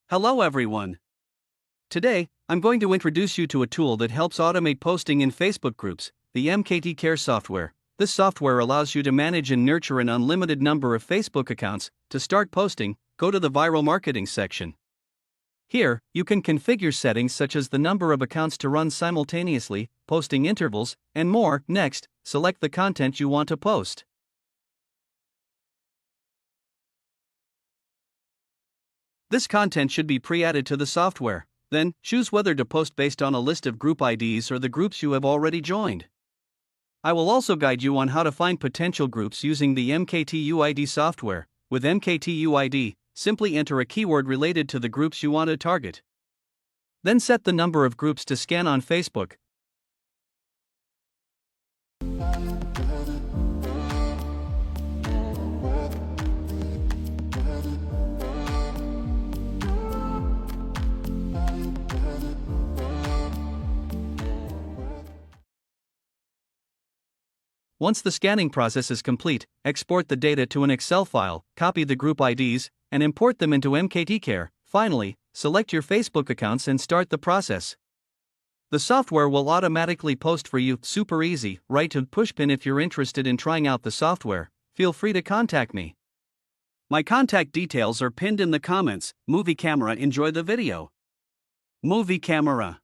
Hello everyone. Today, I'm going to introduce you to a tool that helps automate posting in Facebook groups, the MKT Care software. This software allows you to manage and nurture an unlimited number of Facebook accounts. To start posting, go to the viral marketing section. Here, you can configure settings such as the number of accounts to run simultaneously, posting intervals, and more. Next, select the content you want to post. This content should be pre-added to the software. Then, choose whether to post based on a list of group IDs or the groups you have already joined. I will also guide you on how to find potential groups using the MKT UID software. With MKT UID, simply enter a keyword related to the groups you want to target. Then set the number of groups to scan on Facebook. Once the scanning process is complete, export the data to an Excel file, copy the group IDs, and import them into MKT Care. Finally, select your Facebook accounts and start the process. The software will automatically post for you. Super easy. Write to Pushpin if you're interested in trying out the software. Feel free to contact me. My contact details are pinned in the comments. Movie camera, enjoy the video. Movie camera.